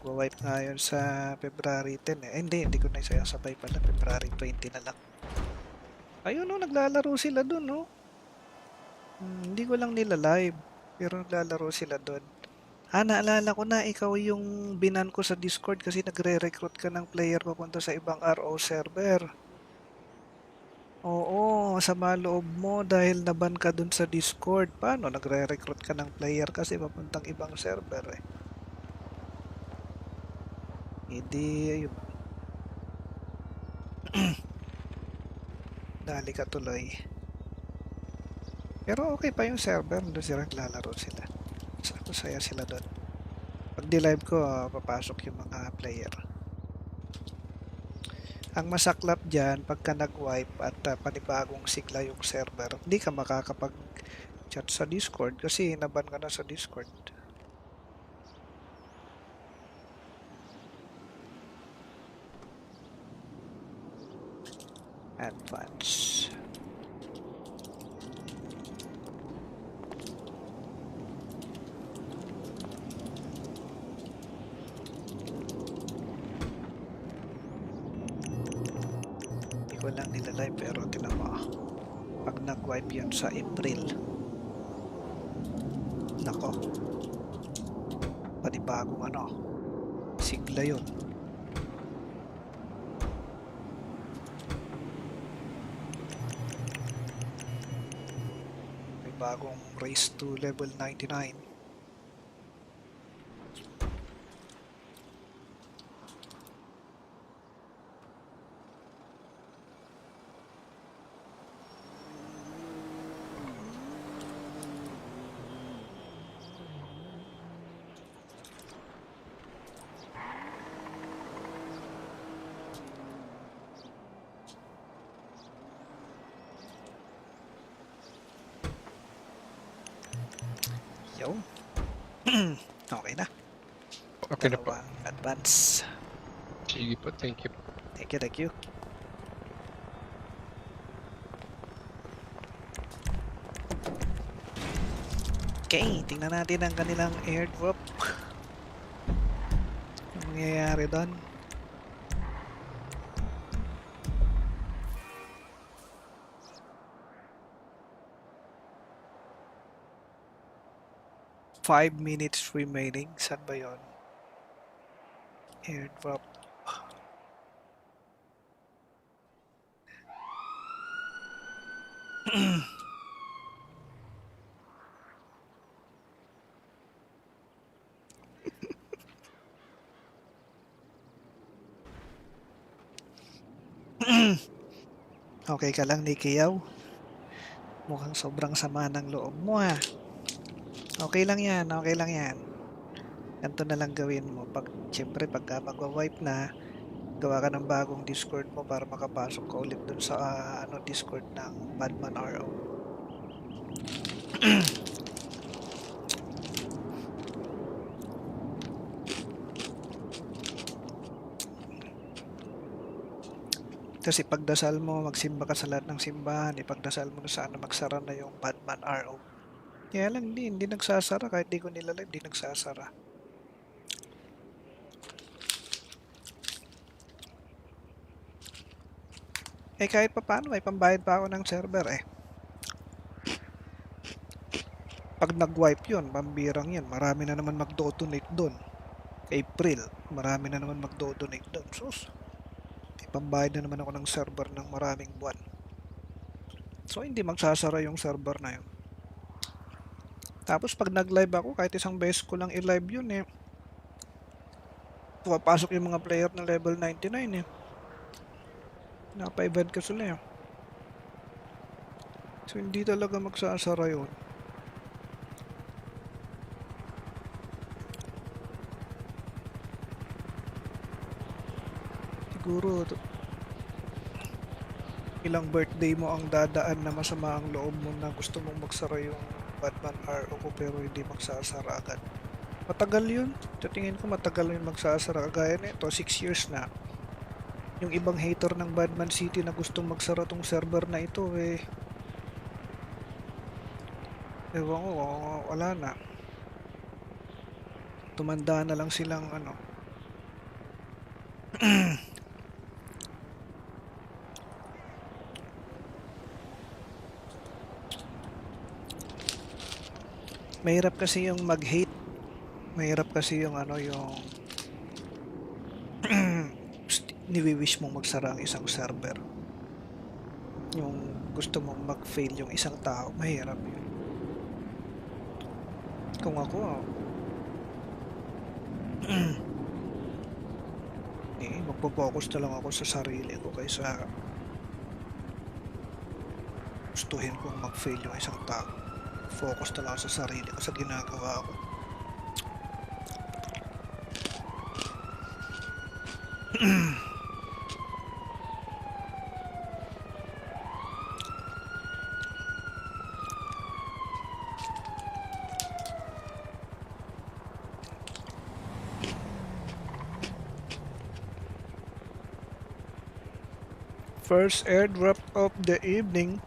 Wipe nga yun sa February 10 eh. Hindi ko na isasabay pala. February 20 na lang. Ayun no, naglalaro sila dun no. Hindi ko lang nila live. Pero naglalaro sila dun. Naalala ko na ikaw yung binan ko sa Discord kasi nagre-recruit ka ng player papunta sa ibang RO server. Oo, sama loob mo dahil naban ka dun sa Discord. Paano? Nagre-recruit ka ng player kasi papuntang ibang server eh. Hindi, ayun. Dali ka tuloy. Pero okay pa yung server. Doon sila naglalaro sila. Masaya sila doon. Pag di-live ko, papasok yung mga player. Ang masaklap dyan, pagka nag-wipe at panibagong sigla yung server, hindi ka makakapag-chat sa Discord kasi naban ka na sa Discord. Advance. Hindi ko lang nilalive pero tinan mo. Pag nag-wipe yun sa April, nako, panibagong sigla yun. May bagong race to level 99. Yun. Okay na. Okay na po. Dalawang advance. Sige po, thank you. Thank you, thank you. Okay, tingnan natin ang kanilang airdrop. Ano mangyayari doon? Five minutes remaining. Saan ba yun? Airdrop. Okay ka lang, Nikiyaw? Mukhang sobrang sama ng loob mo ha. Okay lang yan, okay lang yan. Ganito na lang gawin mo. Siyempre, pagka magwa-wipe na, gawa ka ng bagong Discord mo para makapasok ka ulit dun sa Discord ng Badman RO. Kasi pagdasal mo, magsimba ka sa lahat ng simbahan, ipagdasal mo na sana magsara na yung Badman RO. Kaya lang hindi nagsasara, kahit di ko nilalive, hindi nagsasara. Kahit pa paano, may pambayad pa ako ng server eh. Pag nag-wipe yun, pambirang yun, marami na naman magdo-donate doon. April, marami na naman magdo-donate doon. Sus, pambayad na naman ako ng server ng maraming buwan. So, hindi magsasara yung server na yun. Tapos, pag nag-live ako, kahit isang beses ko lang i-live yun eh. Pupapasok yung mga player ng level 99 eh. Napa-event ka sila eh. So, hindi talaga magsasara yun. Siguro, ilang birthday mo ang dadaan na masama ang loob mo na gusto mong magsara yung Batman RO ko pero hindi magsasara agad. Matagal yun. Sa tingin ko matagal yun magsasara. Kagaya na ito, 6 years na. Yung ibang hater ng Badman City na gustong magsara tong server na ito eh. Ewan ko, wala na. Tumanda na lang silang Mahirap kasi yung mag-hate. Mahirap kasi yung ano, yung niwi-wish mong magsara ang isang server. Yung gusto mong mag-fail yung isang tao, mahirap yun. Kung ako, magpo-focus na lang ako sa sarili ko kaysa gustuhin kong mag-fail yung isang tao. Focus na lang ako sa sarili ko, sa ginagawa ko. First airdrop of the evening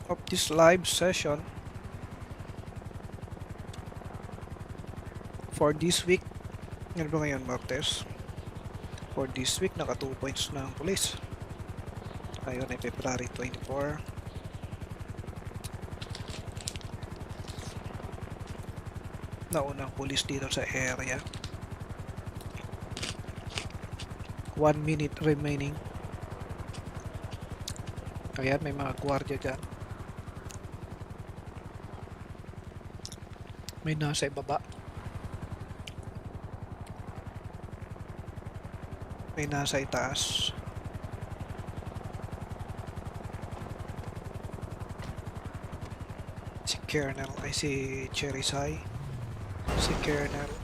of this live session for this week. Ano ba ngayon, Martes? For this week, naka 2 points na ang pulis. Ayun ay February 24. Naunang pulis dito sa area. 1 minute remaining. Ayan, may mga gwardiya dyan. May nasa ibaba. May nasa itaas. Si Kernel ay si Cherisai. Si Kernel.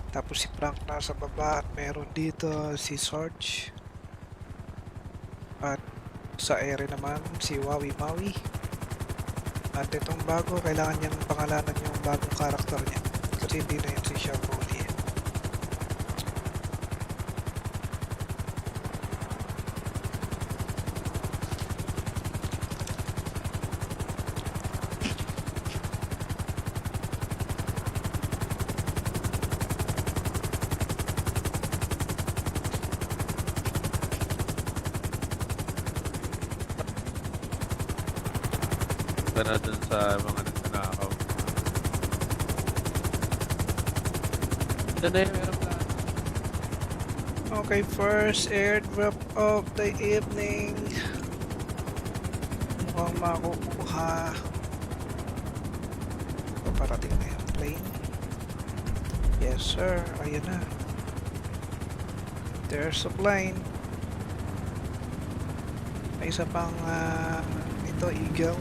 Tapos si Frank nasa baba at meron dito si Sarge. At sa ere naman si Wawi Maui. At itong bago, kailangan niyang pangalanan yung bagong karakter niya. Kasi hindi na yun si Shaboli. Na dun sa mga nagnanakaw. Ito na yung meron plan. Okay, first airdrop of the evening. Mukhang makukuha. Paparating na yung plane. Yes sir, ayun na. There's a plane. May isa pang ito, Eagle.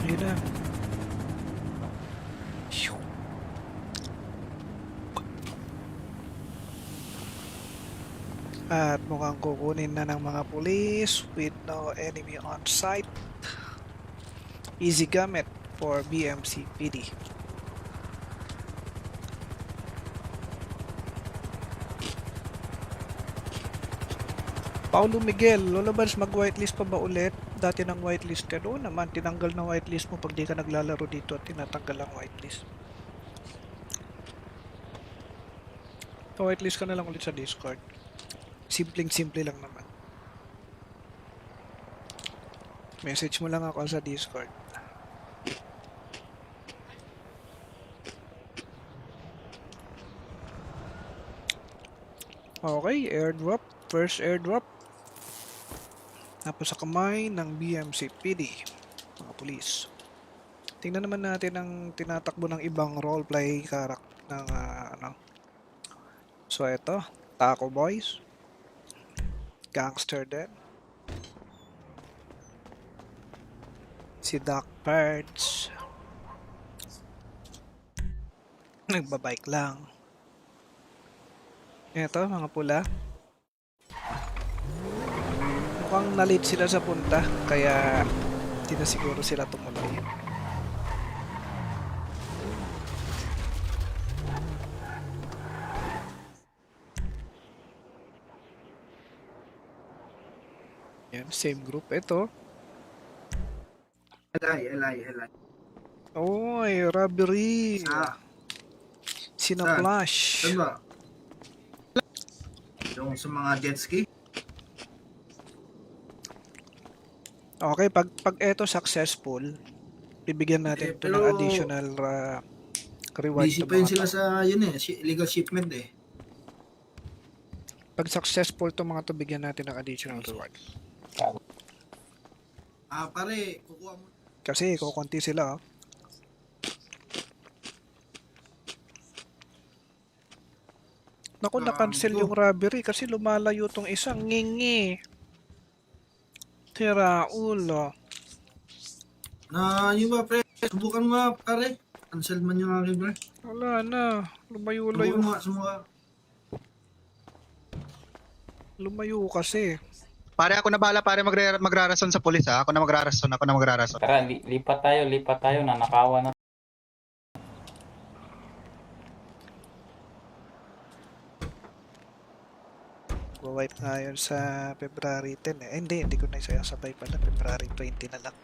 Ayun na. At mukhang kukunin na ng mga pulis with no enemy on site. Easy gamit for BMC PD. Paulo Miguel, Lolobans, mag-whitelist pa ba ulit? Dati ng whitelist ka doon naman, tinanggal na whitelist mo pag di ka naglalaro dito at tinatanggal ang whitelist. Whitelist ka na lang ulit sa Discord. Simpleng-simple lang naman. Message mo lang ako sa Discord. Okay, airdrop. First airdrop. Tapos sa kamay ng BMC PD, mga pulis. Tingnan naman natin ang tinatakbo ng ibang roleplay karak ng ano. So ito, Taco Boys. Gangster din. Si Doc Birds. Nagbabike lang. Ito, mga pula. Mukhang nalit sila sa punta, kaya hindi na siguro sila tumuloy. Yan, same group. Ito, Elay. Oy, robbery. Sa, Sinaplash. saan ba? Yung sa mga jet ski? Okay, pag eto successful, bibigyan natin to ng Pero additional reward busy to pa yun mga sila to. sa yun eh, illegal shipment eh. Pag successful to mga to, bigyan natin ng additional reward. Pare, kukuha mo. Kasi kukunti sila. Naku, na-cancel Gago. yung robbery kasi lumalayo tong isang ngingi. Tira ulo. Yun ba, pre? Subukan mo nga, pare. Cancel man yung akin, pre. Wala na. Lumayo-layo. Subukan mo nga, sumuka. Lumayo kasi. Pare, ako na bahala, pare, magrarason sa pulis, ha? Ako na magrarason. Tara, lipat tayo, nanakawan na. Wipe nga yun sa February 10 eh. Hindi ko na isasabay pala. February 20 na lang.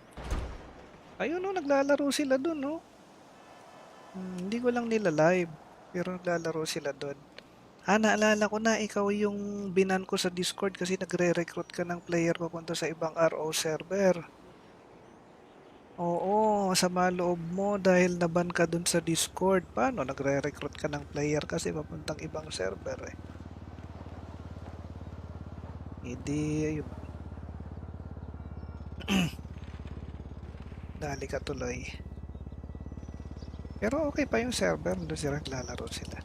Ayun no, naglalaro sila dun no. Hindi ko lang nila live. Pero naglalaro sila dun. Naalala ko na ikaw yung binan ko sa Discord kasi nagre-recruit ka ng player papunta sa ibang RO server. Oo, sama loob mo dahil naban ka dun sa Discord. Paano? Nagre-recruit ka ng player kasi papuntang ibang server eh. Hindi, ayun. Dali ka tuloy. Pero okay pa yung server. Doon sila naglalaro sila.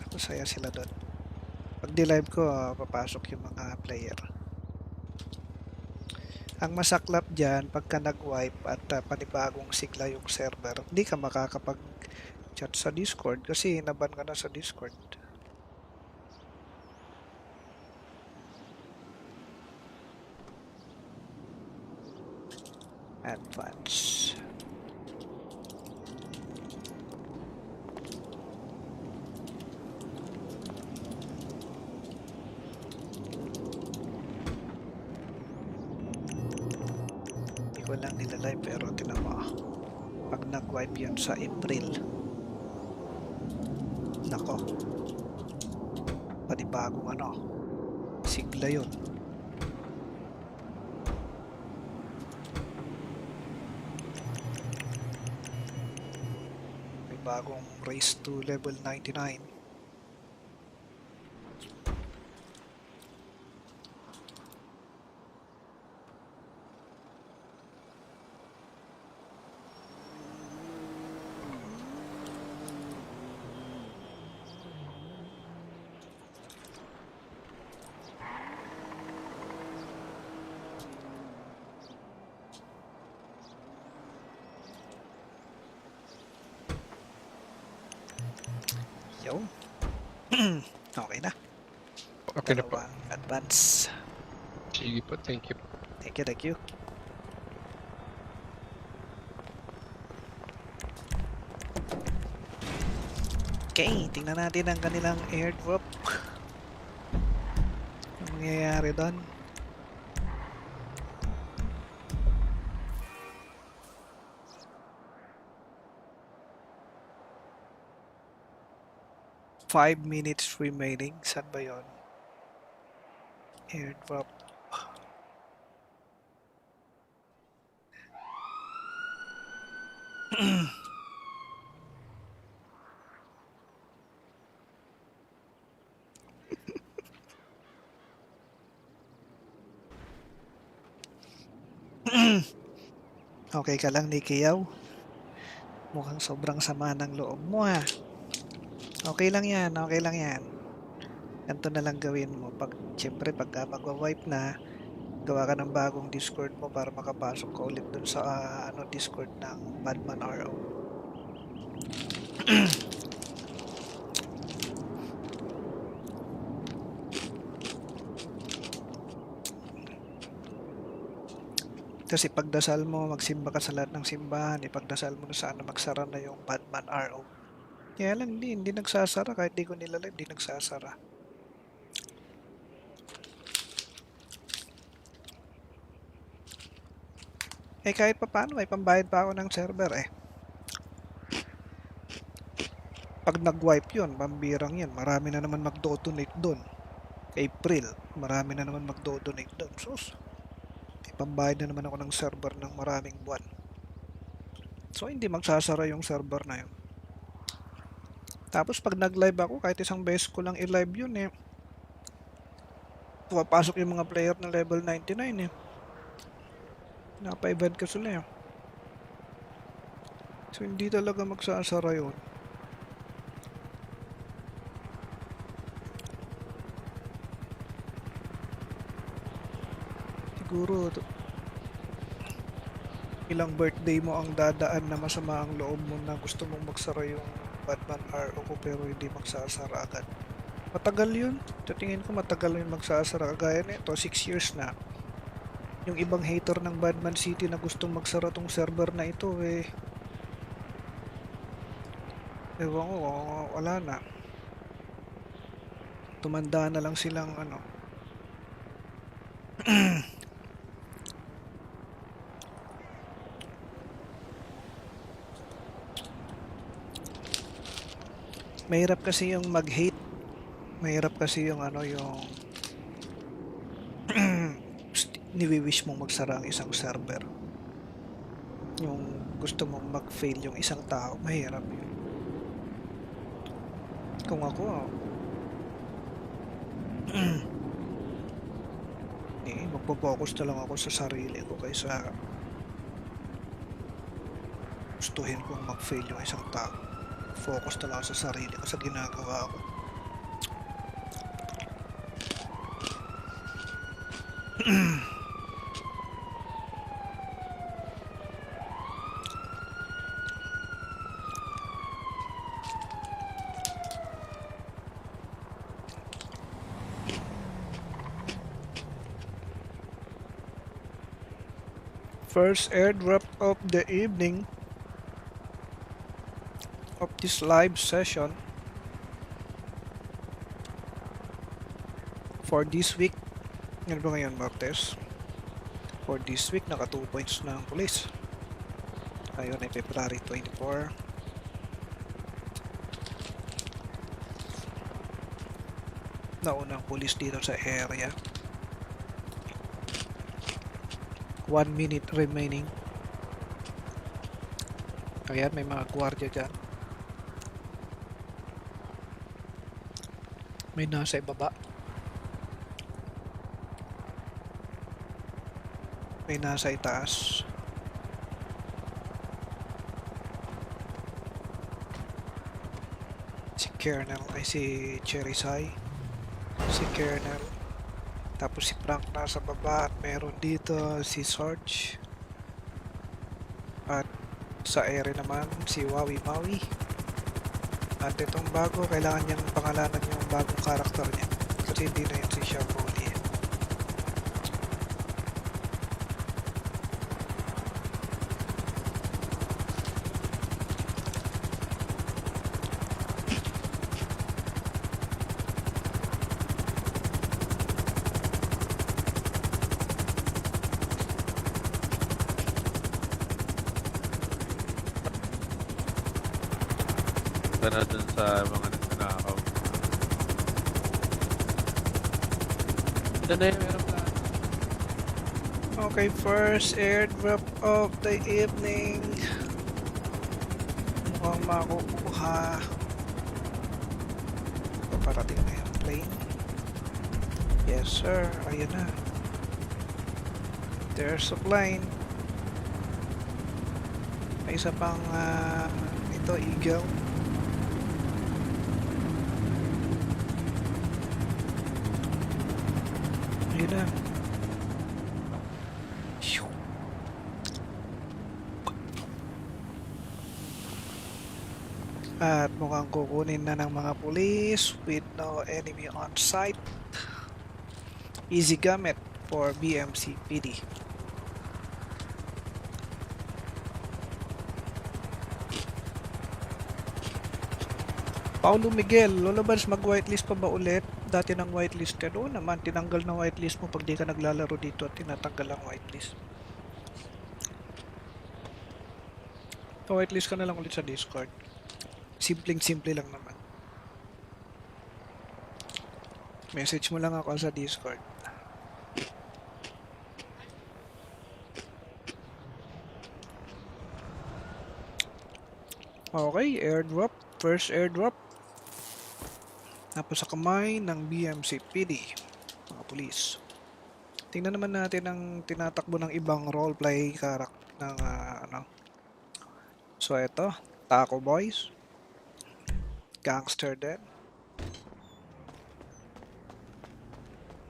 Masaya sila doon. Pag di-live ko, papasok yung mga player. Ang masaklap dyan, pagka nag-wipe at panibagong sigla yung server, hindi ka makakapag-chat sa Discord kasi naban ka na sa Discord. Advance. Hindi ko lang nilalive pero tinan mo. Pag nag-wipe yun sa April. Nako. Panibagong ano. Sigla yun. Bagong race to level 99. Yo. Okay na. Okay na po. Dalawang advance. Sige po, thank you. Thank you. Okay, tingnan natin ang kanilang airdrop. Ang mangyayari doon. Five minutes remaining. Saan ba yun? Airdrop. Okay ka lang, Nikiyaw? Mukhang sobrang sama ng loob mo ha. Okay lang yan. Ganito na lang gawin mo. Siyempre, pagka magwa-wipe na, gawa ka ng bagong Discord mo para makapasok ka ulit dun sa Discord ng Badman RO. Tapos ipagdasal mo, magsimba ka sa lahat ng simbahan, ipagdasal mo na sana magsara na yung Badman RO. Kaya lang hindi nagsasara, kahit di ko nilalive, hindi nagsasara. Eh kahit pa paano, may pambayad pa ako ng server eh. Pag nag-wipe yun, pambirang yan. Marami na naman magdo-donate doon. April, marami na naman magdo-donate doon. Sus, ipambayad na naman ako ng server ng maraming buwan. So, hindi magsasara yung server na yun. Tapos, pag nag-live ako, kahit isang beses ko lang i-live yun eh. Pumapasok yung mga player na level 99 eh. Napa-event ko sila eh. So, hindi talaga magsasara yun. Siguro, ilang birthday mo ang dadaan na masama ang loob mo na gusto mong magsara yung Batman RO ko pero hindi magsasara agad. Matagal yun. Sa tingin ko matagal yun magsasara. Kagaya nito, 6 years na. Yung ibang hater ng Batman City na gustong magsara tong server na ito eh. Ewan ko, wala na. Tumanda na lang silang ano. Mahirap kasi yung mag-hate. Mahirap kasi yung ano yung niwi-wish mong magsara ang isang server. Yung gusto mong mag-fail yung isang tao, mahirap yun. Kung ako, magpo-focus na lang ako sa sarili ko kaysa gustuhin kong mag-fail yung isang tao. Focus na lang ako sa sarili ko sa ginagawa ko. First airdrop of the evening of this live session for this week. Ano ba ngayon, Martes? For this week, naka 2 points na ang police. Ngayon ay February 24. Naunang police dito sa area. 1 minute remaining. Ayan, may mga gwardiya dyan. May nasa ibaba. May nasa itaas. Si Kernel ay si Cherry Sai. Si Kernel. Tapos si Frank nasa baba at meron dito si Sarge. At sa ere naman si Wawi Maui. At itong bago, kailangan niyang pangalanan yung bagong karakter niya. Kasi hindi na yun si Shaboli. Na dun sa mga nagnanakaw. Ito na yung meron plano. Okay, first airdrop of the evening. Mukhang makukuha. Paparating na yung plane. Yes sir, ayun na. There's a plane. May isa pang ito, Eagle. Ayun na. At mukhang kukunin na ng mga pulis with no enemy on site. Easy gamit for BMC PD. Paulo Miguel, Lolobans, mag-whitelist pa ba ulit? Dati ng whitelisted. Oo naman, tinanggal na whitelist mo pag di ka naglalaro dito at tinatanggal ang whitelist. So, whitelist ka na lang ulit sa Discord. Simpleng-simple lang naman. Message mo lang ako sa Discord. Okay, airdrop. First airdrop. Tapos sa kamay ng BMCPD. Mga pulis. Tingnan naman natin ang tinatakbo ng ibang roleplay karak ng ano. So ito, Taco Boys. Gangster din.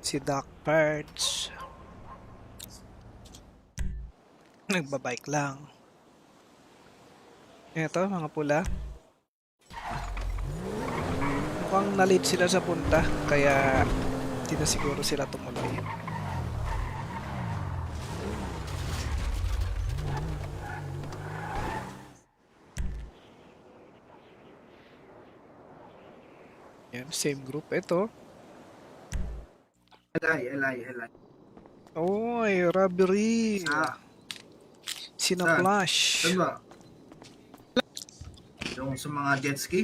Si Doc Parts. Nagbabike lang. Ito, mga pula. Mukhang na-late sila sa punta, kaya hindi na siguro sila tumuloy. Yan, same group. Ito. Eli. Oy, robbery. Ah, Sinaplash. saan ba? Yung sa mga jet ski?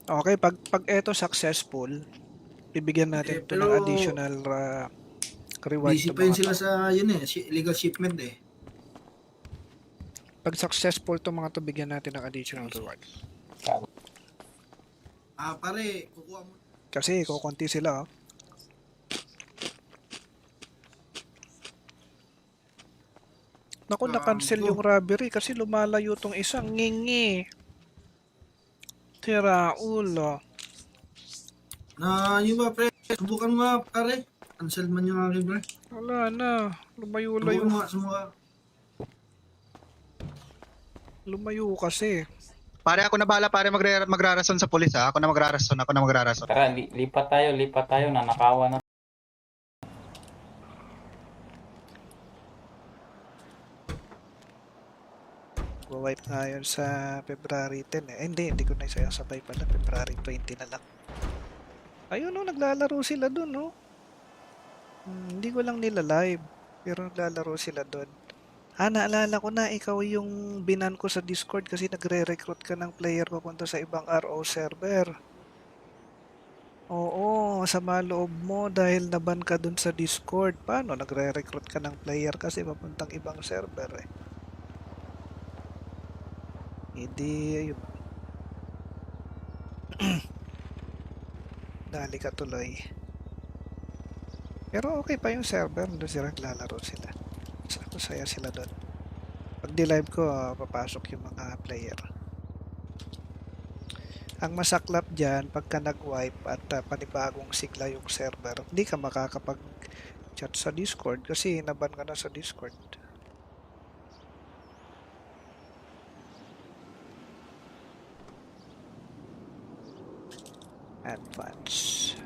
Okay, pag eto successful, bibigyan natin Eh, ito ng pero additional reward Busy to pa yun mga sila to. sa yun eh, illegal shipment eh. Pag successful to mga to, bigyan natin ng additional reward. Ah, pare, kukuha mo. Kasi kukunti sila. Oh. Naku, na-cancel yung robbery kasi lumalayo tong isang ngingi. Tira ulo. Na, yun ba, pre? Subukan mo nga, pare. Cancel man yung aking, pre. Wala na. Lumayo-layo. Subukan mo nga, sumuka. Lumayo kasi. Pare, ako na bahala pare magrarason sa pulis ha. Ako na magrarason. Tara, lipat tayo, nanakawan na. Wipe nga yun sa February 10 eh. Hindi ko na isasabay pala. February 20 na lang. Ayun no, naglalaro sila dun no. Hindi ko lang nila live. Pero naglalaro sila dun. Naalala ko na ikaw yung binan ko sa Discord kasi nagre-recruit ka ng player papunta sa ibang RO server. Oo, sama loob mo dahil naban ka dun sa Discord. Paano? Nagre-recruit ka ng player kasi papuntang ibang server eh. Hindi, ayun. Dali ka tuloy. Pero okay pa yung server. Doon sila naglalaro sila. Masaya sila doon. Pag di-live ko, papasok yung mga player. Ang masaklap dyan, pagka nag-wipe at panibagong sigla yung server, hindi ka makakapag-chat sa Discord kasi naban ka na sa Discord. Advance.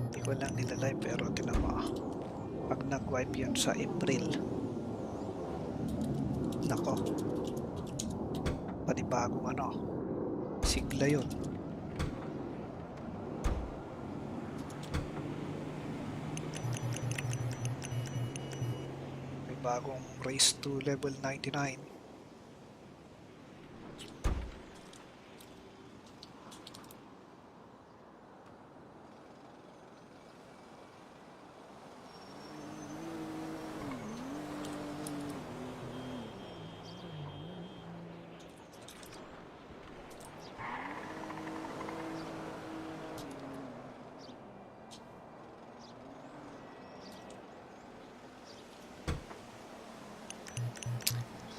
Hindi ko lang nilalive pero tinan mo. Pag nag-wipe yun sa April. Nako. Panibagong ano. Sigla yun. Bagong race to level 99.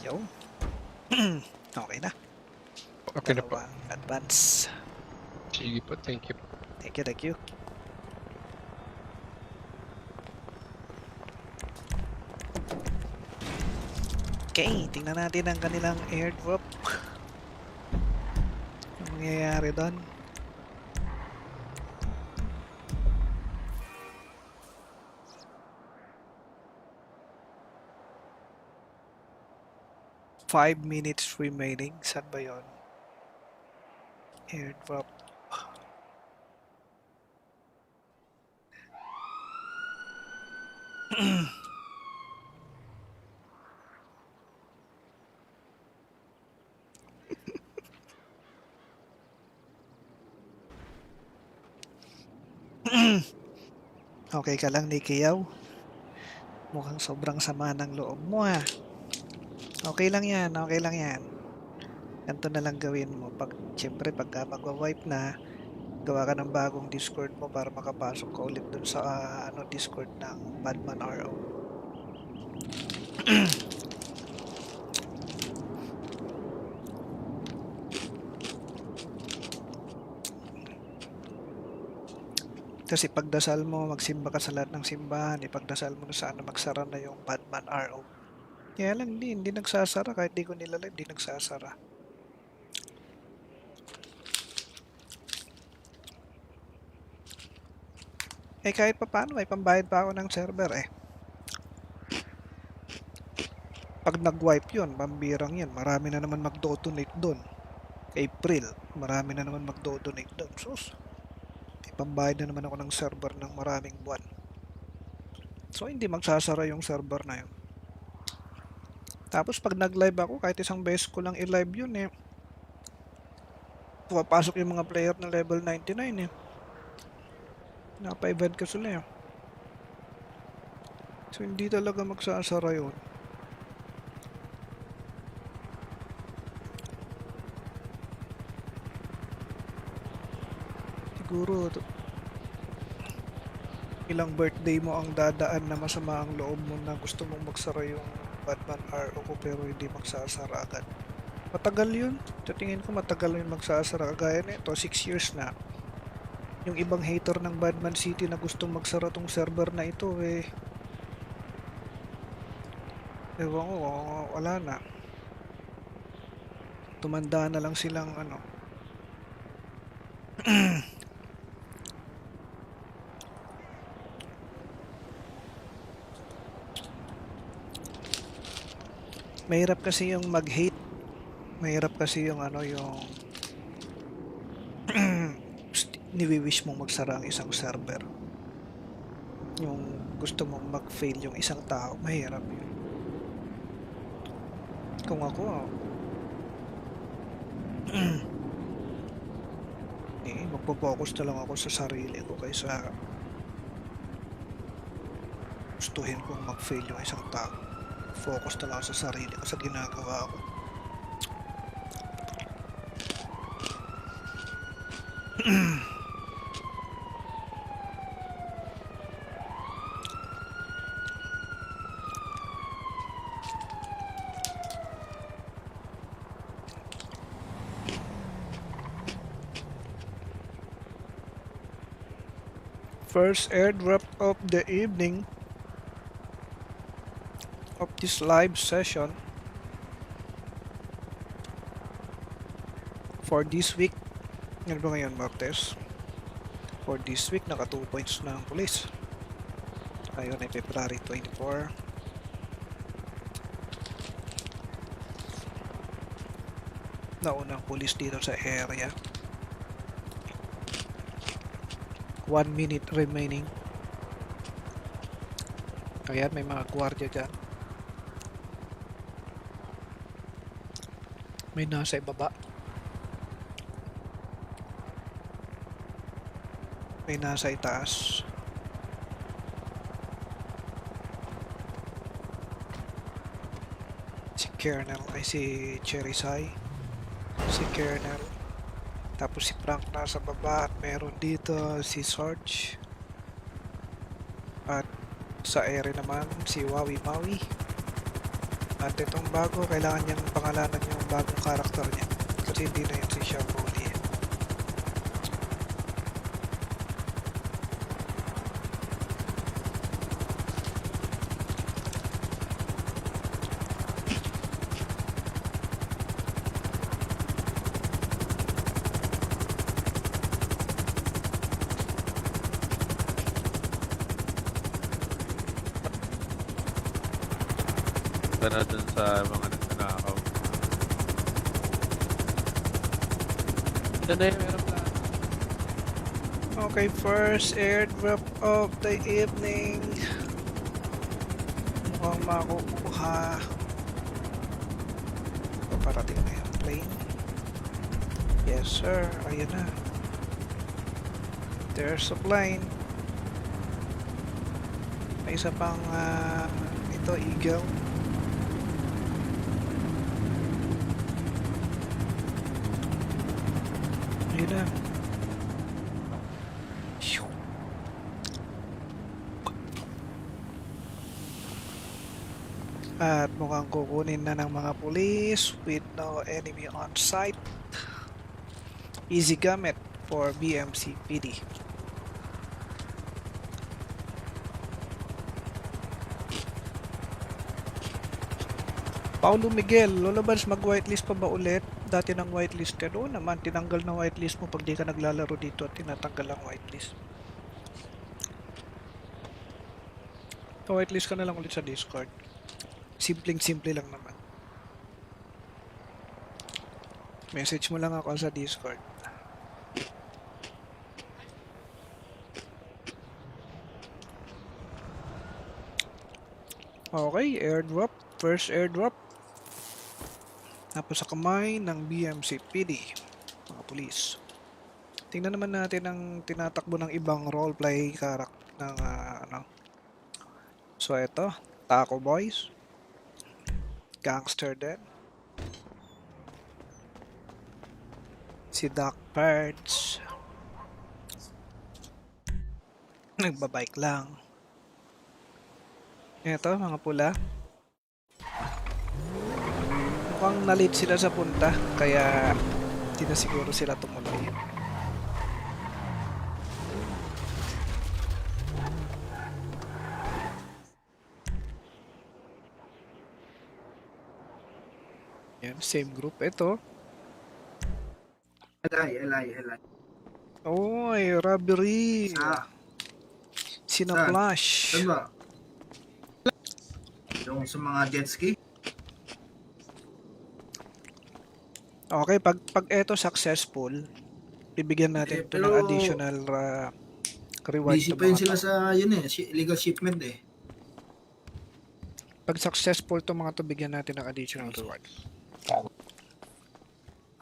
Yo. Okay na. Okay na po. Dalawang advance. Sige po, thank you. Thank you. Okay, tingnan natin ang kanilang airdrop. Ano mangyayari doon? Five minutes remaining. Saan ba yun? Airdrop. Okay ka lang, Nikiyaw? Mukhang sobrang sama ng loob mo ha. Okay lang yan, okay lang yan. Ganito na lang gawin mo. Siyempre, pagka magwa-wipe na, gawa ka ng bagong Discord mo para makapasok ka ulit dun sa Discord ng Batman RO. Kasi pagdasal mo, magsimba ka sa lahat ng simbahan, ipagdasal mo na sana magsara na yung Batman RO. Kaya lang hindi nagsasara, kahit di ko nilalive, hindi nagsasara. Eh kahit pa paano, may pambayad pa ako ng server eh. Pag nag-wipe yun, pambirang yan, marami na naman mag-donate doon. April, marami na naman mag-donate doon. Sus, pambayad na naman ako ng server ng maraming buwan. So hindi magsasara yung server na yun. Tapos pag nag-live ako, kahit isang beses ko lang i-live yun eh, pumapasok yung mga player na level 99 eh. Napa-event ka sila eh. So hindi talaga magsasara yun. Siguro ilang birthday mo ang dadaan na masama ang loob mo na gusto mong magsara yung Batman RO ko pero hindi magsasara agad. Matagal yun. Sa tingin ko matagal yun magsasara. Kagaya nito, 6 years na. Yung ibang hater ng Batman City na gustong magsara tong server na ito eh. Ewan ko, wala na. Tumanda na lang silang mahirap kasi yung mag-hate. Mahirap kasi yung yung niwi-wish mong magsara ang isang server. Yung gusto mong mag-fail yung isang tao, mahirap yun. Kung ako, magpo-focus na lang ako sa sarili ko kaysa gustuhin kong mag-fail yung isang tao. Focus na lang ako sa sarili ko sa ginagawa ko. First airdrop of the evening of this live session for this week. Ano ba ngayon, Martes? For this week, naka 2 points na ang pulis. Ngayon ay February 24. Naunang pulis dito sa area. 1 minute remaining. Ayan, may mga gwardiya dyan. May nasa ibaba. May nasa itaas. Si Kernel ay si Cherisai. Si Kernel. Tapos si Frank nasa baba at meron dito si Sarge. At sa ere naman si Wawi Maui. At itong bago, kailangan niyang pangalanan yung bagong karakter niya. Kasi hindi na yun si Shaboli. Na dun sa mga nagnanakaw. Ito na yung meron plano. Okay, first airdrop of the evening. Mukhang makukuha. Parating na yung plane. Yes sir, ayun na. There's a plane. May isa pang ito, Eagle. Ayun na. Phew. At mukhang kukunin na ng mga pulis with no enemy on site. Easy gamit for BMC PD. Paulo Miguel, Lolabans, mag-whitelist pa ba ulit? Dati ng whitelisted. Oo naman, tinanggal na whitelist mo pag di ka naglalaro dito at tinatanggal ang whitelist. Whitelist ka na lang ulit sa Discord. Simpleng-simple lang naman. Message mo lang ako sa Discord. Okay, airdrop. First airdrop. Tapos sa kamay ng BMC PD, mga pulis. Tingnan naman natin ang tinatakbo ng ibang roleplay karakter ng ano. So ito, Taco Boys, Gangster din, si Doc Birds, nagbabike lang. Ito, mga pula. Mukhang nalit sila sa punta, kaya hindi na siguro sila tumuloy. Yan, same group. Ito. Eli. Oy, robbery. Sinaplash. Saan ba? Yung sa mga jet ski? Okay, pag ito successful, bibigyan natin ito ng pero additional reward. Busy to pa yun mga sila sa yun illegal shipment eh. Pag successful to mga to, bigyan natin ng additional reward.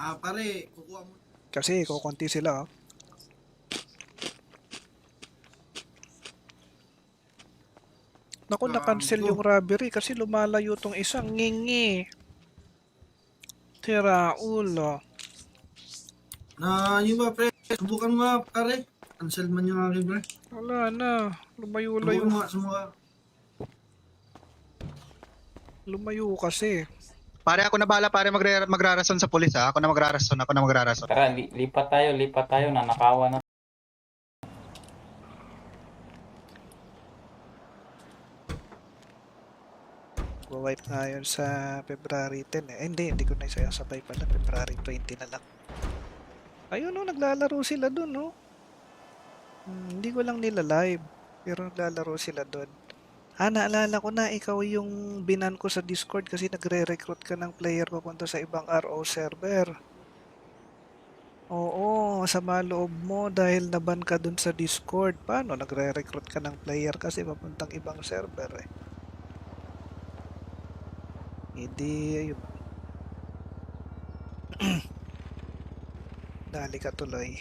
Pare, kukuha mo. Kasi kukunti sila. Naku, na-cancel yung robbery kasi lumalayo tong isang ngingi. Tira ulo. Yun ba, pre? Subukan mo nga, pare. Cancel man yung akin, pre. Wala na. Lumayo-layo. Subukan mo nga, sumuka. Lumayo kasi. Pare, ako na bahala, pare, magrarason sa pulis, ha? Ako na magrarason. Tara, lipat tayo, nanakawan na. Wipe nga yun sa February 10 eh. Hindi ko na isasabay pala. February 20 na lang. Ayun no, naglalaro sila dun no. Hindi ko lang nila live. Pero naglalaro sila dun. Naalala ko na ikaw yung binan ko sa Discord kasi nagre-recruit ka ng player papunta sa ibang RO server. Oo, sama loob mo dahil naban ka dun sa Discord. Paano? Nagre-recruit ka ng player kasi papuntang ibang server eh. Hindi, ayun. Dali ka tuloy.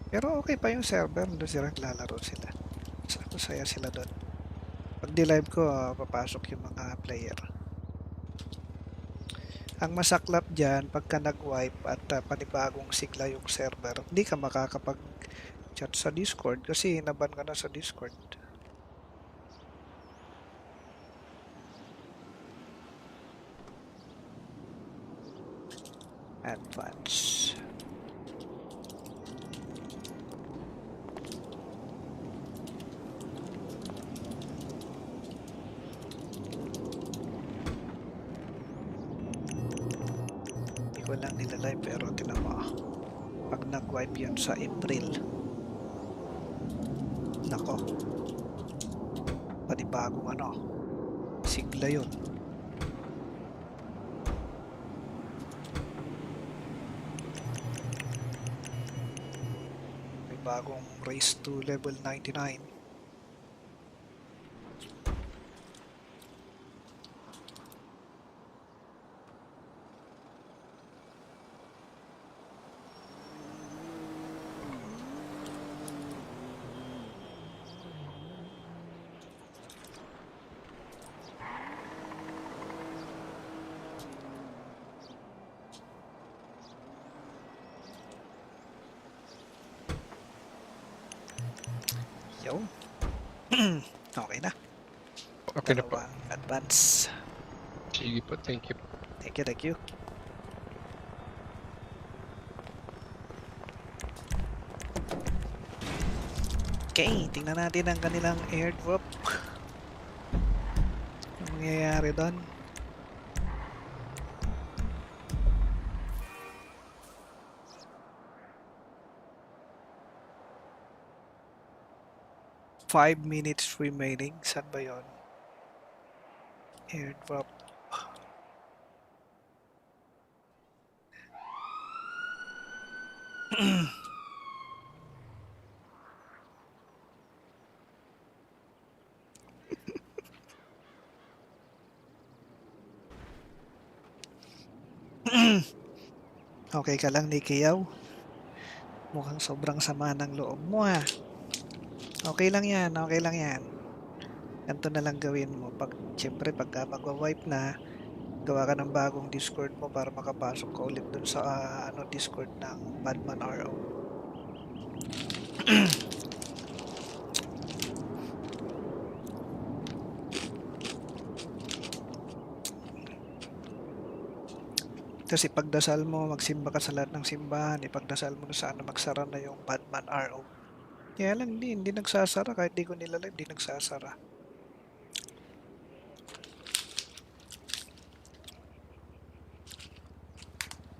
Pero okay pa yung server. Doon sila naglalaro sila. Masaya sila doon. Pag di-live ko, papasok yung mga player. Ang masaklap dyan, pagka nag-wipe at panibagong sigla yung server, hindi ka makakapag-chat sa Discord kasi naban ka na sa Discord. Advance. Hindi ko lang nilalive pero tinan mo. Pag nag-wipe yan sa April. Nako. Panibagong sigla yun. bagong race to level 99. Yo. Okay na. Okay na po. Dalawang advance. Sige po, thank you. Thank you, thank you. Okay, tingnan natin ang kanilang airdrop. Ang mangyayari doon. Five minutes remaining. Saan ba yun? Airdrop. Okay ka lang, Nikiyaw. Mukhang sobrang sama ng loob mo ha. Okay lang yan, okay lang yan. Ganito na lang gawin mo. Siyempre, pagka magwa-wipe na, gawa ka ng bagong Discord mo para makapasok ka ulit dun sa Discord ng Badman RO. Kasi pagdasal mo, magsimba ka sa lahat ng simbahan, ipagdasal mo na sana magsara na yung Badman RO. Kaya lang hindi nagsasara, kahit di ko nilalive, hindi nagsasara.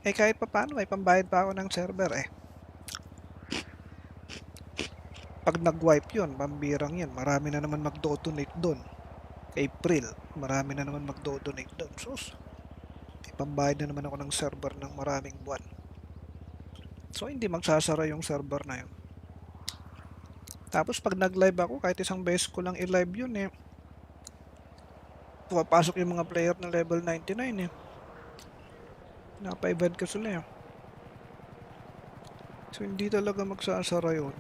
Eh kahit pa paano, may pambayad pa ako ng server eh. Pag nag-wipe yun, pambirang yun, marami na naman mag-donate doon. April, marami na naman mag-donate doon. Sus, pambayad na naman ako ng server ng maraming buwan. So hindi magsasara yung server na yun. Tapos pag nag-live ako, kahit isang beses ko lang i-live yun eh, pupapasok yung mga player ng level 99 eh. Napa-event ko sila eh. So hindi talaga magsasara yun.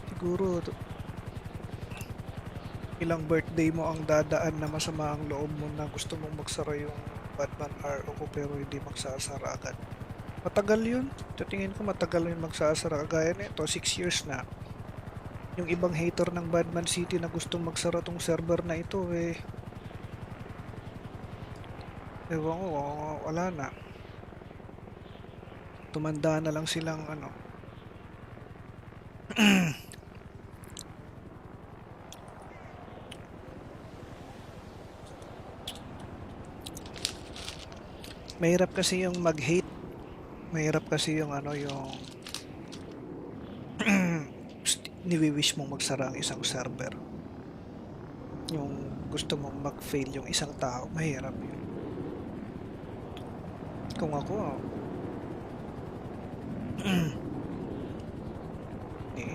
Siguro ilang birthday mo ang dadaan na masama ang loob mo na gusto mong magsara yung Badman RO ko pero hindi magsasara agad. Matagal yun. Sa tingin ko matagal yun magsasara. Kagaya nito, 6 years na. Yung ibang hater ng Badman City na gustong magsara tong server na ito eh. Ewan ko, wala na. Tumanda na lang silang mahirap kasi yung mag-hate. Mahirap kasi yung yung niwi-wish mong magsara ang isang server. Yung gusto mong mag-fail yung isang tao, mahirap yun. Kung ako,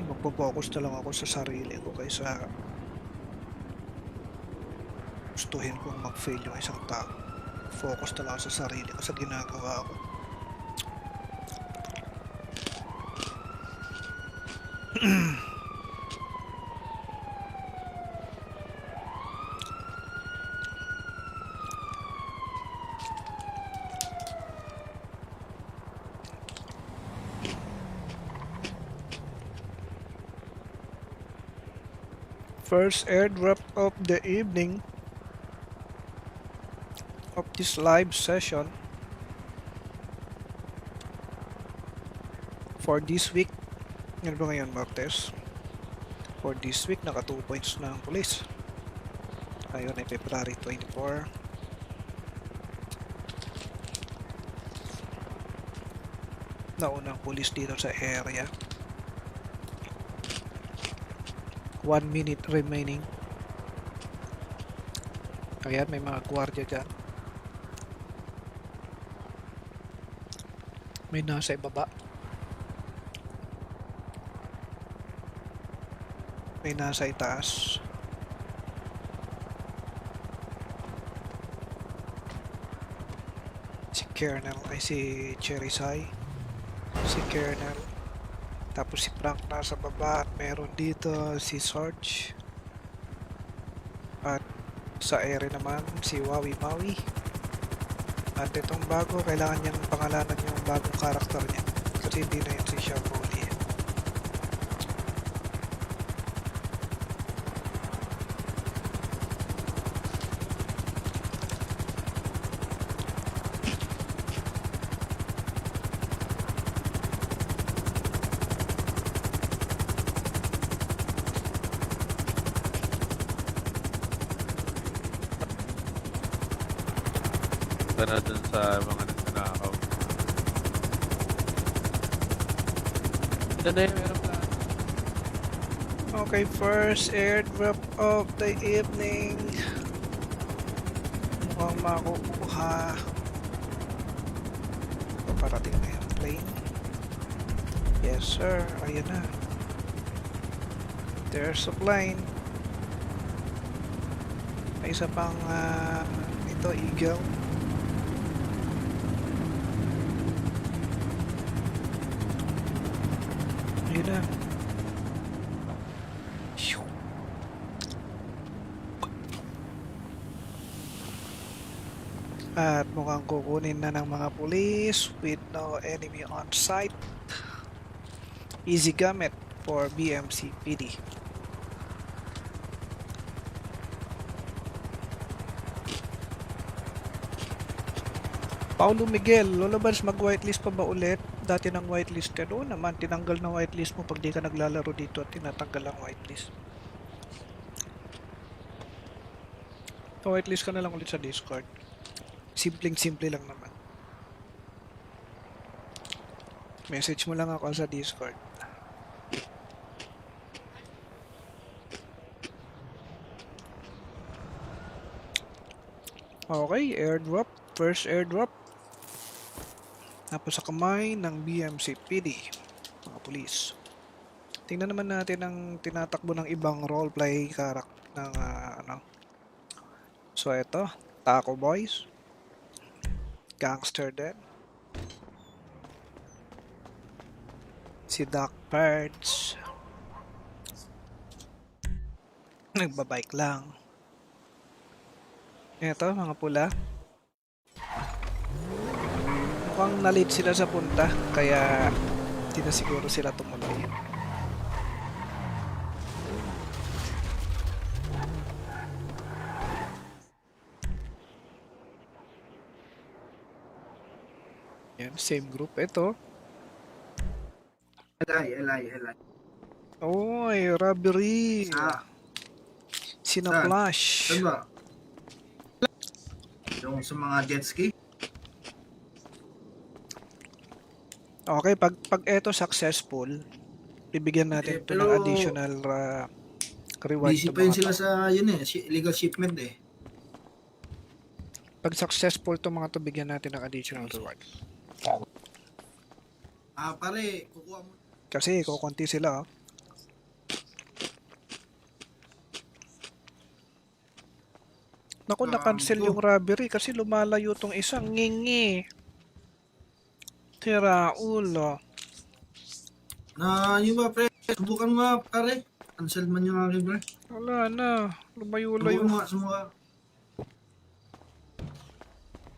magpo-focus na lang ako sa sarili ko kaysa gustuhin kong mag-fail yung isang tao. Focus na lang ako sa sarili ko, sa ginagawa ko. First airdrop of the evening of this live session for this week. Ano ba ngayon, Martes? For this week, naka 2 points na ang pulis. Ayun ay February 24. Naunang pulis dito sa area. 1 minute remaining. Ayan, may mga gwardiya dyan. May nasa ibaba. May nasa itaas. Si Kernel ay si Cherry Sai. Si Kernel. Tapos si Frank nasa baba at meron dito si Sarge. At sa ere naman si Wawi Maui. At itong bago, kailangan niyang pangalanan yung bagong karakter niya. Kasi hindi na yun si Shaboli. Punta na dun sa mga nagnanakaw. Ito na yung meron plano. Okay, first airdrop of the evening. Mukhang makukuha. Paparating na yung plane. Yes sir, ayan na. There's a plane. May isa pang ito, Eagle. Ayun na. Shoo. At mukhang kukunin na ng mga pulis with no enemy on site. Easy gamit for BMC PD. Paulo Miguel, Lolabans, mag-whitelist pa ba ulit? Dati ng whitelist ka doon naman, tinanggal na whitelist mo pag di ka naglalaro dito at tinatanggal ang whitelist. Whitelist ka na lang ulit sa Discord. Simpleng-simple lang naman. Message mo lang ako sa Discord. Okay, airdrop. First airdrop. Tapos sa kamay ng BMC PD, mga pulis. Tingnan naman natin ang tinatakbo ng ibang roleplay karak ng ano. So ito, Taco Boys, Gangster din, si Doc Pards, nagbabike lang. Ito, mga pula. Mukhang nalit sila sa punta, kaya hindi na siguro sila tumuloy. Yan, same group. Ito. Eli. Oy, robbery. Sinaplash. Saan ba? Yung sa mga jet ski? Okay, pag ito successful, bibigyan natin ito ng pero additional reward. Busy to pa yun mga sila to. sa yun illegal shipment eh. Pag successful to mga to, bigyan natin ng additional reward. Pare, kukuha mo. Kasi kukunti sila. Oh. Naku, na-cancel yung robbery kasi lumalayo tong isang ngingi. Tira ulo. Yun ba pre? Subukan mo nga pare. Cancel man yung aking pre. Wala na. Lumayo-layo. Subukan mo nga, sumuka.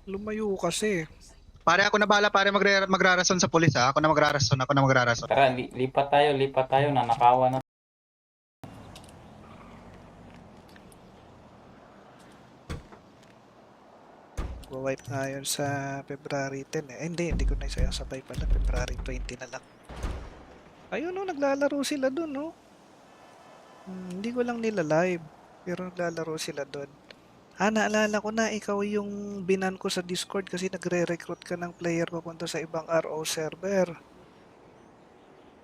Lumayo kasi. Pare, ako na bahala, pare, magrarason sa pulis, ha? Ako na magrarason. Tara, lipat tayo, nanakawan na. Wipe nga yun sa February 10 eh. Hindi ko na isasabay pala. February 20 na lang. Ayun no, naglalaro sila dun no. Hindi ko lang nila live. Pero naglalaro sila dun. Naalala ko na ikaw yung binan ko sa Discord kasi nagre-recruit ka ng player papunta sa ibang RO server.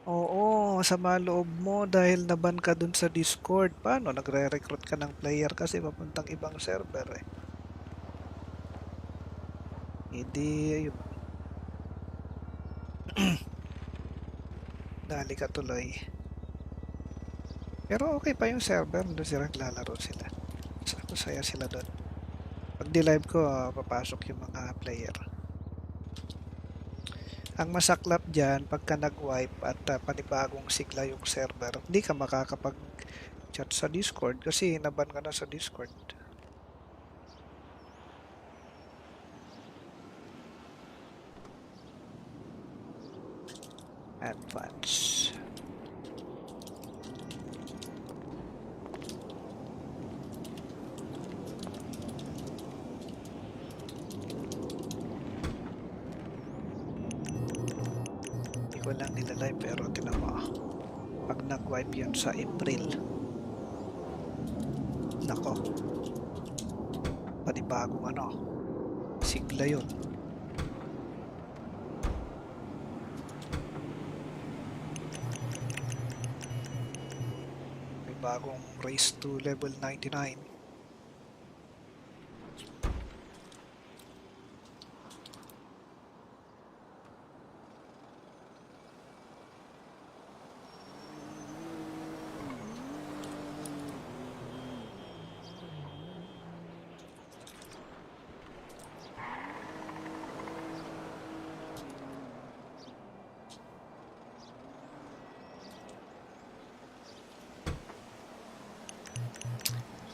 Oo, sama loob mo dahil naban ka dun sa Discord. Paano? Nagre-recruit ka ng player kasi papuntang ibang server eh. Hindi, ayun. Dali ka tuloy. Pero okay pa yung server, doon sila naglalaro sila. Masaya sila doon. Pag di-live ko, papasok yung mga player. Ang masaklap dyan, pagka nag-wipe at panibagong sigla yung server, hindi ka makakapag-chat sa Discord kasi naban ka na sa Discord. Advance. Hindi ko lang nilalive pero tinan mo. Pag nag-wipe yun sa April. Nako. Panibagong ano. Sigla yun. May bagong race to level 99.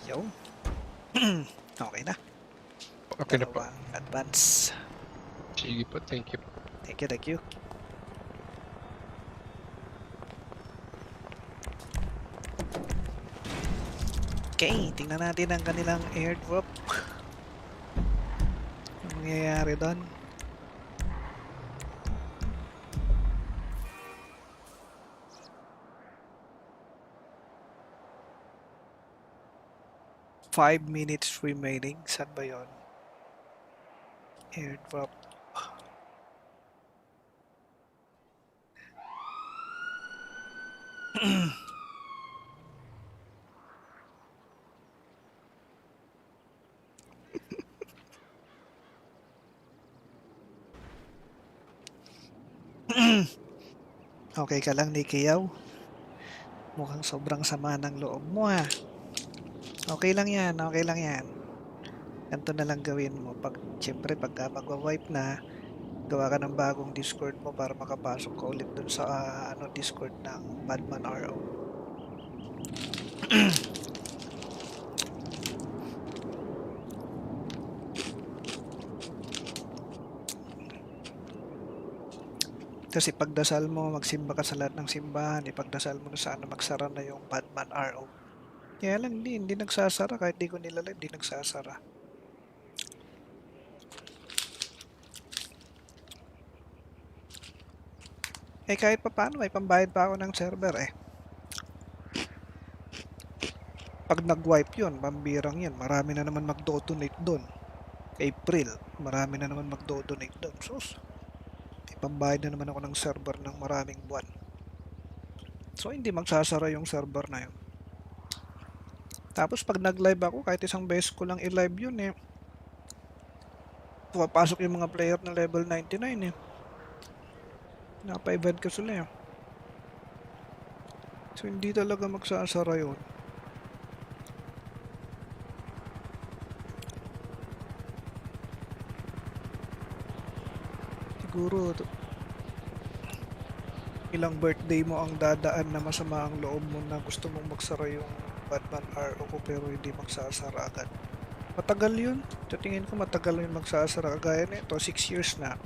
Yo. Okay na. Okay na po. Dalawang advance. Sige po, thank you. Thank you, thank you. Okay, tingnan natin ang kanilang airdrop. Ano mangyayari doon? Five minutes remaining. Saan ba yun? Airdrop. Okay ka lang, Nikiyaw? Mukhang sobrang sama ng loob mo ha. Okay lang yan, okay lang yan. Ganito na lang gawin mo. Siyempre, pagka magwa-wipe na, gawa ka ng bagong Discord mo para makapasok ka ulit dun sa Discord ng Badman RO. Tapos ipagdasal mo, magsimba ka sa lahat ng simbahan, ipagdasal mo na sana magsara na yung Badman RO. Kaya lang hindi nagsasara, kahit di ko nilalive, hindi nagsasara. Eh kahit pa paano, may pambayad pa ako ng server eh. Pag nag-wipe yun, pambirang yun, marami na naman magdo-donate doon. April, marami na naman magdo-donate doon. Sus, may pambayad na naman ako ng server ng maraming buwan. So hindi magsasara yung server na yun. Tapos pag nag-live ako, kahit isang beses ko lang i-live yun eh. Pupapasok yung mga player na level 99 eh. Napa-event ko sila eh. So hindi talaga magsasara yun. Siguro ilang birthday mo ang dadaan na masama ang loob mo na gusto mong magsara yung Badman RO ko pero hindi magsasara agad. Matagal yun. Sa tingin ko matagal yun magsasara. Kagaya nito, 6 years na.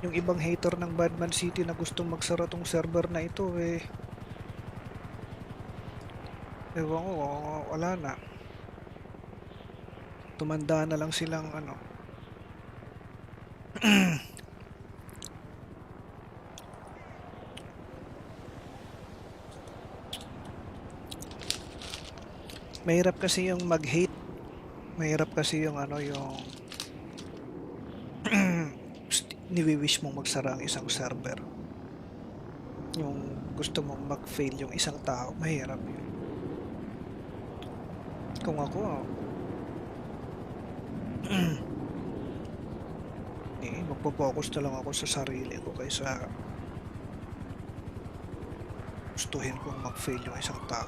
Yung ibang hater ng Badman City na gustong magsara tong server na ito eh. Ewan ko, wala na. Tumanda na lang silang ano. Mahirap kasi yung mag-hate. Mahirap kasi yung ano yung niwi-wish mong magsara ang isang server. Yung gusto mong mag-fail yung isang tao, mahirap yun. Kung ako Eh, magpo-focus na lang ako sa sarili ko kaysa gustuhin kong mag-fail yung isang tao.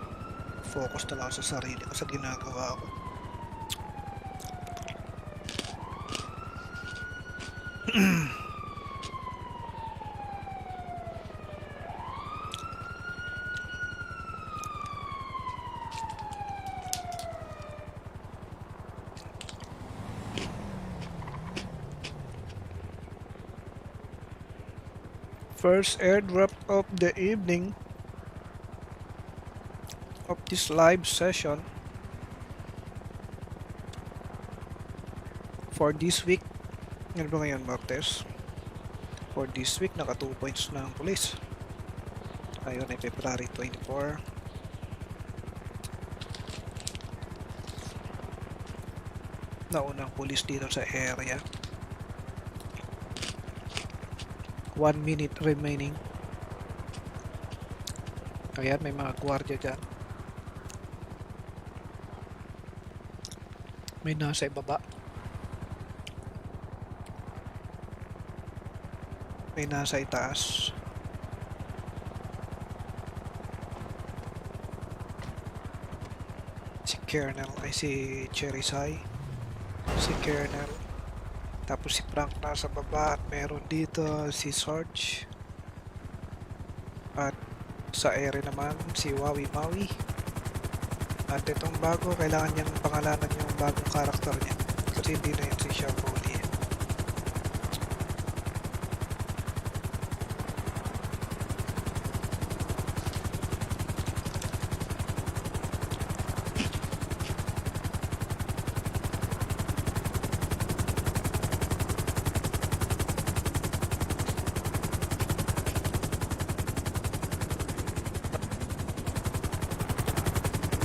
Focus na lang ako sa sarili ko sa ginagawa ko. First airdrop of the evening of this live session for this week. Ano ba ngayon, Martes? For this week, naka 2 points na ang pulis. Ayun ay February 24. Naunang pulis dito sa area. 1 minute remaining. Ayan, may mga gwardiya dyan. May nasa ibaba. May nasa itaas. Si Kernel ay si Cherisai. Si Kernel. Tapos si Frank nasa baba at meron dito si Sarge. At sa ere naman si Wawi Maui. At itong bago, kailangan niyang pangalanan yung bagong karakter niya. Kasi hindi na yun si Shaboli.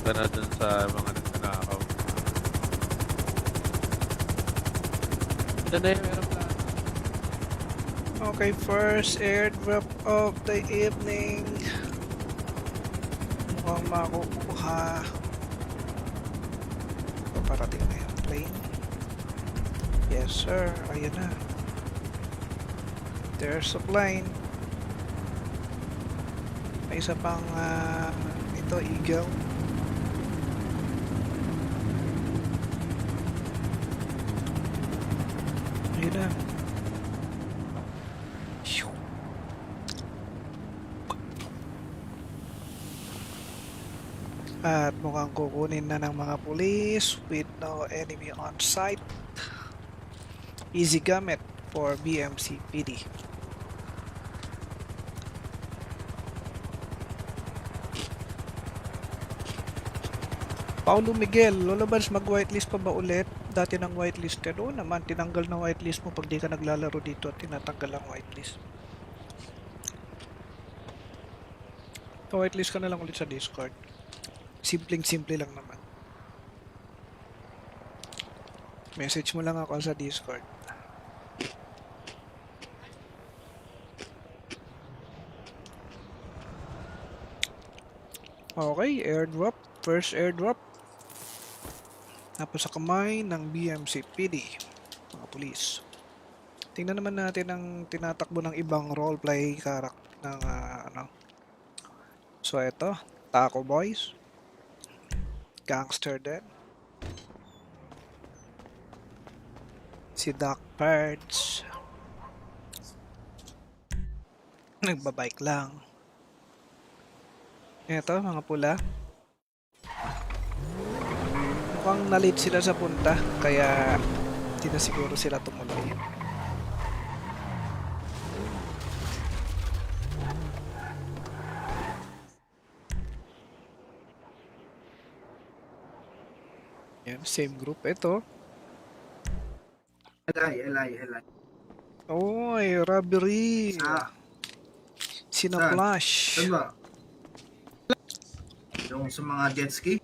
Punta na dun sa mga nagnanakaw. Ito na yung aeroplano. Okay, first airdrop of the evening. Mukhang makukuha. Paparating na yung plane. Yes sir, ayun na. There's a plane. May isa pang ito, Eagle. Ayun na. Shoo. At mukhang kukunin na ng mga pulis with no enemy on site. Easy gamit for BMC PD. Paulo Miguel, Lolobans, mag-whitelist pa ba ulit? Dati ng whitelisted. Oo naman, tinanggal na whitelist mo pag di ka naglalaro dito at tinatanggal ang whitelist. Whitelist ka na lang ulit sa Discord. Simpleng-simple lang naman. Message mo lang ako sa Discord. Okay, airdrop. First airdrop. Tapos sa kamay ng BMC PD, mga pulis. Tingnan naman natin ang tinatakbo ng ibang roleplay karak ng ano. So ito, Taco Boys, Gangster din, si Doc Pards, nagbabike lang. Ito, mga pula. Mukhang na-late sila sa punta, kaya hindi na siguro sila tumuloy. Yan, same group. Ito. Eli. Oy, robbery. Sina-flash. Saan ba? Yung sa mga jet ski?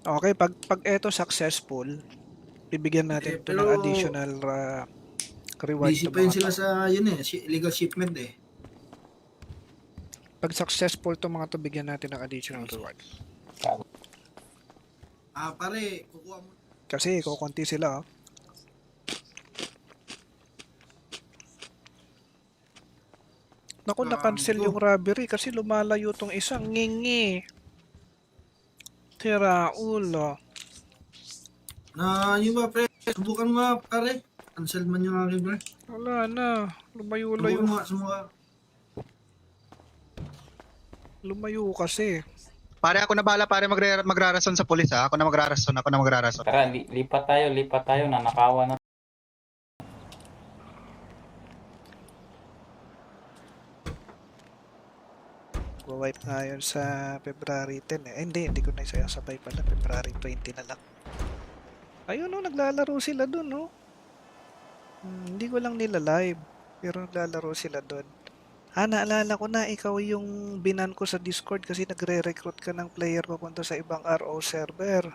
Okay, pag eto successful, bibigyan natin ito ng pero additional reward busy to pa yun mga sila sa yun eh, illegal shipment eh. Pag successful to mga to, bigyan natin ng additional reward. Pare, kukuha mo. Kasi kukunti sila, oh. Naku, na-cancel yung robbery kasi lumalayo tong isang ngingi. Tira ulo. Yun ba, pre? Subukan mo nga, pare. Cancel man yung aking, pre. Wala na. Lumayo-layo. Subukan mo nga, sumuka. Lumayo kasi. Pare, ako na bahala pare magrarason sa pulis ha. Ako na magrarason. Tara, lipat tayo, nanakawan na. Wipe nga yun sa February 10 eh. Hindi ko na isasabay pala. February 20 na lang. Ayun no, naglalaro sila dun no. Hindi ko lang nila live. Pero naglalaro sila dun. Naalala ko na ikaw yung binan ko sa Discord kasi nagre-recruit ka ng player papunta sa ibang RO server.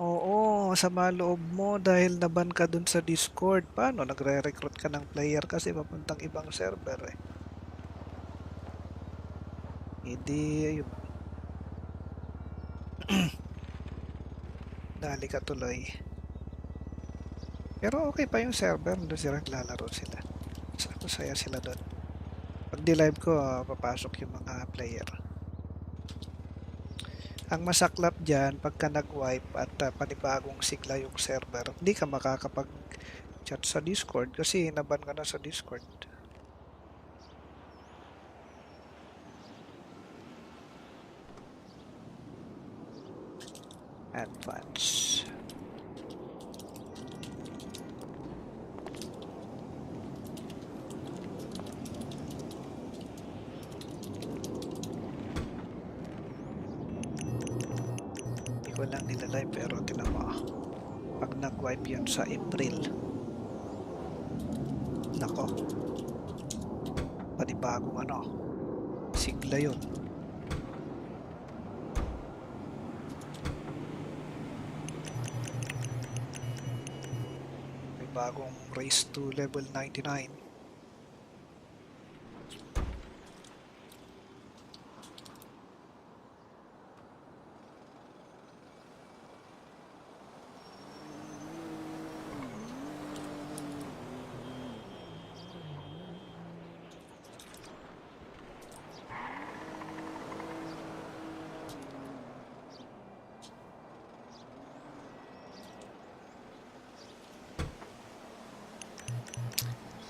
Oo, sama loob mo dahil naban ka dun sa Discord. Paano nagre-recruit ka ng player kasi papuntang ibang server eh. Hindi, ayun. Dali ka tuloy. Pero okay pa yung server, doon sila naglalaro sila. Masaya sila doon. Pag di-live ko, papasok yung mga player. Ang masaklap dyan, pagka nag-wipe at panibagong sigla yung server, hindi ka makakapag-chat sa Discord kasi naban ka na sa Discord. Advance. Hindi ko lang nilalive pero tinan mo. Pag nag-wipe yun sa April. Nako. Panibagong sigla yun. Bagong race to level 99.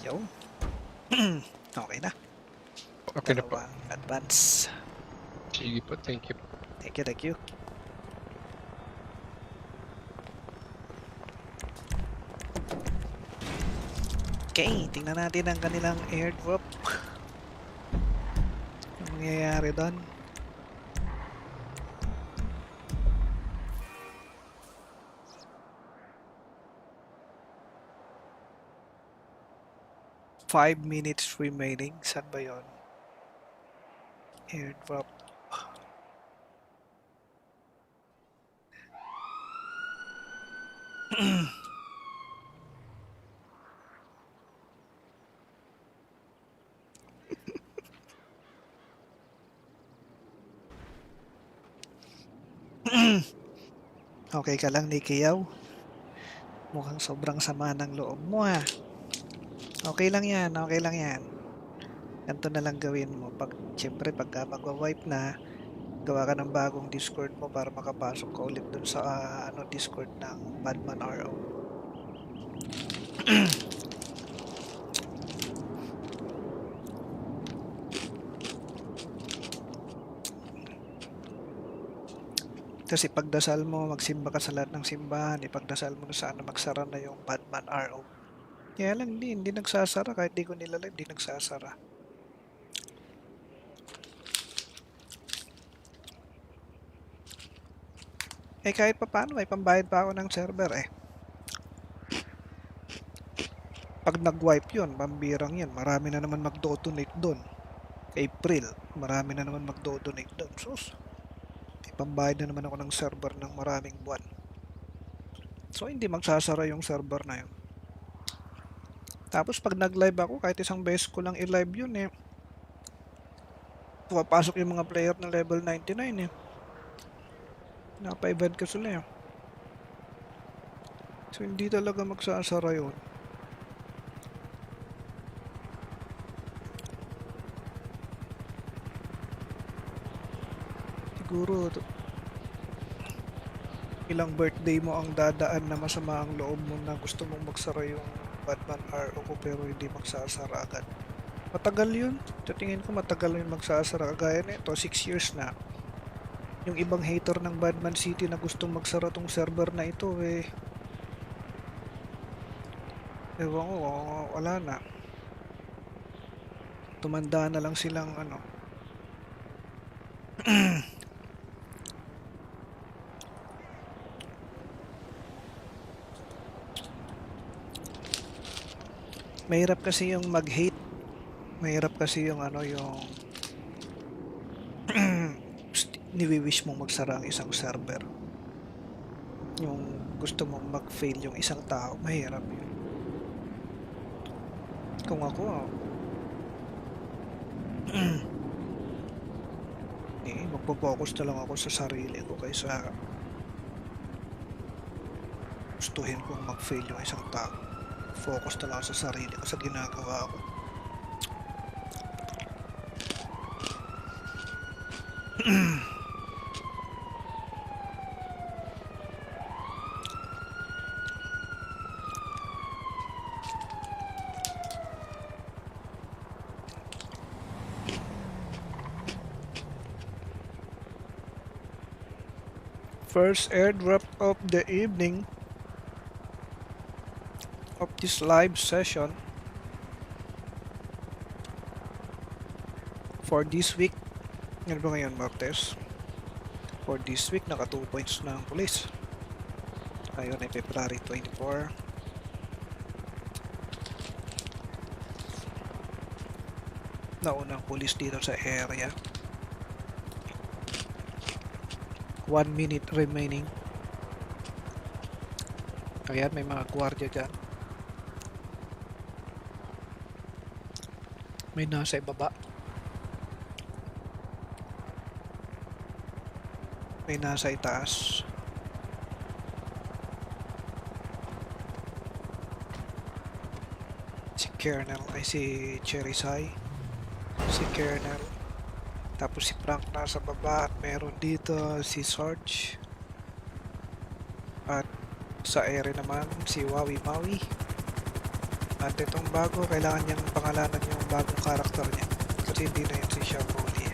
Yo. Okay na. Okay na po. Dalawang advance. Sige po, thank you po. Thank you. Okay, tingnan natin ang kanilang airdrop. Ano mangyayari doon? Five minutes remaining. Saan ba yun? Airdrop. Okay ka lang, Nikiyaw? Mukhang sobrang sama ng loob mo ha. Okay lang yan. Ganito na lang gawin mo. Siyempre, pagka magwa-wipe na, gawa ka ng bagong Discord mo para makapasok ka ulit dun sa Discord ng Batman RO. Kasi pagdasal mo, magsimba ka sa lahat ng simbahan, ipagdasal mo na sana magsara na yung Batman RO. Kaya lang hindi nagsasara kahit di ko nilalive, di nagsasara. Kahit pa paano, may pambayad pa ako ng server eh. Pag nag-wipe yun, pambirang yan, marami na naman mag-donate doon. April, marami na naman mag-donate doon. Sus, pambayad na naman ako ng server ng maraming buwan. So, hindi magsasara yung server na yun. Tapos, pag nag-live ako, kahit isang beses ko lang i-live yun eh. Pupapasok yung mga player ng level 99 eh. Napa-event ka sila eh. So, hindi talaga magsasara yun. siguro ilang birthday mo ang dadaan na masama ang loob mo na gusto mong magsara yung Batman RO ko pero hindi magsasara agad. Matagal yun. Sa tingin ko matagal yun magsasara. Kagaya nito, 6 years na. Yung ibang hater ng Batman City na gustong magsara tong server na ito ewan ko, wala na. Tumanda na lang silang mahirap kasi yung mag-hate. Mahirap kasi yung yung niwi-wish mong magsara ang isang server. Yung gusto mong mag-fail yung isang tao, mahirap yun. Kung ako, magpo-focus na lang ako sa sarili ko kaysa gustuhin kong mag-fail yung isang tao. Focus na lang ako sa sarili ko, sa ginagawa ko. First airdrop of the evening of this live session for this week. Ano ba ngayon, Martes? For this week, naka 2 points na ang pulis. Ngayon ay February 24. Naunang pulis dito sa area. 1 minute remaining. Ayan, may mga gwardiya dyan. May nasa ibaba. May nasa itaas. Si Kernel ay si Cherisai. Si Kernel. Tapos si Frank nasa baba at meron dito si Sarge. At sa ere naman si Wawi Maui. At itong bago, kailangan niyang pangalanan yung bagong karakter niya. Kasi hindi na yun si Shaboli.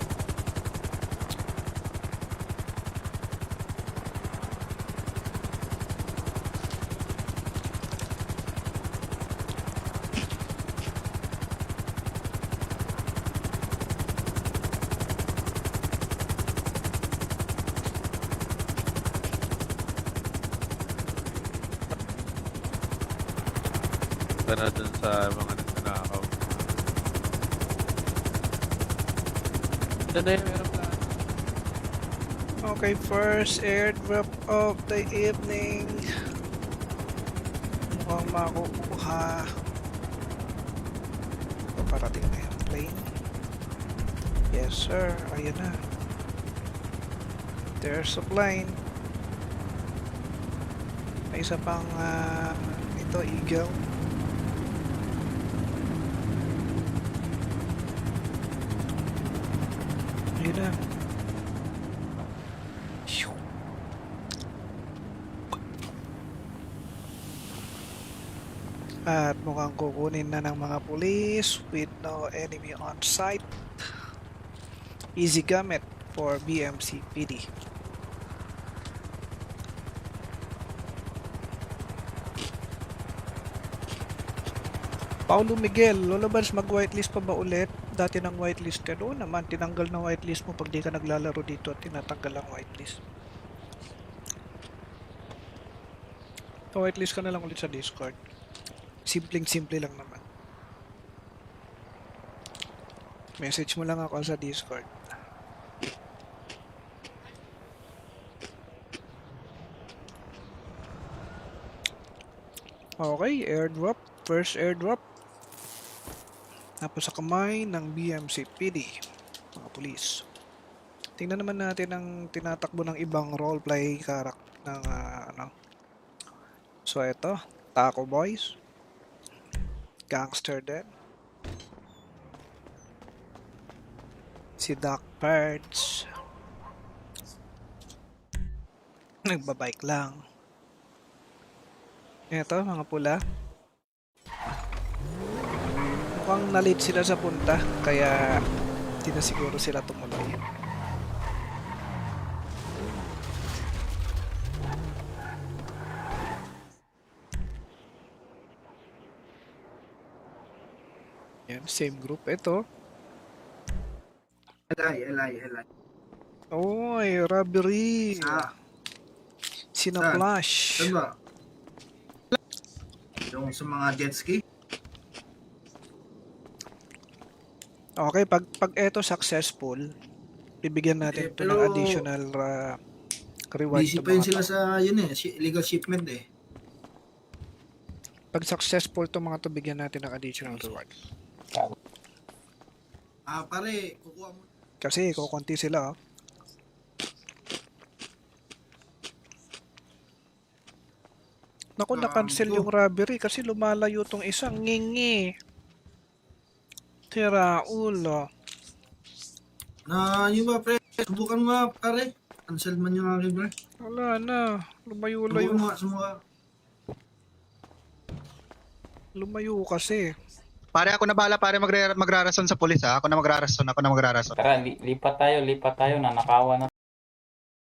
Na dun sa mga nagnanakaw. Meron plano. Okay, first airdrop of the evening. Mukhang makukuha. Parating na yung plane. Yes sir, ayun na. There's a plane. May isa pang ito, Eagle. Ayun na. At mukhang kukunin na ng mga pulis with no enemy on site. Easy gamit for BMC PD. Paulo Miguel, Lolobans, mag-whitelist pa ba ulit? Dati ng whitelist ka doon naman, tinanggal na whitelist mo pag di ka naglalaro dito at tinatanggal ang whitelist. Whitelist ka na lang ulit sa Discord. Simpleng-simple lang naman. Message mo lang ako sa Discord. Okay, airdrop. First airdrop. Tapos sa kamay ng BMC PD, mga pulis. Tingnan naman natin ang tinatakbo ng ibang roleplay karak ng So ito, Taco Boys, Gangster din, si Doc Birds, Nagbabike lang. Eto, mga pula. Mukhang na-late sila sa punta, kaya di na siguro sila tumuloy. Yan, same group. Ito. Eli. Oy, robbery. Sa, Sinaplash. saan ba? Yung sa mga jet ski? Okay, pag eto successful, bibigyan natin Eh, ito pero ng additional reward. Busy to pa yun mga sila to. sa yun eh, illegal shipment eh. Pag successful to mga to, bigyan natin ng additional reward. Pare, kukuha mo. Kasi kukunti sila, oh. Naku, na-cancel Gago. yung robbery kasi lumalayo tong isang ngingi. Tira ulo. Yun ba pre, subukan mo nga pare. Cancel man yung akin pre. Wala na. Lumayo-layo. Subukan mo nga, sumuka. Lumayo kasi. Pare, ako na bahala, pare, magrarason sa pulis, ha? Ako na magrarason. Tara, lipat tayo, nanakawan na.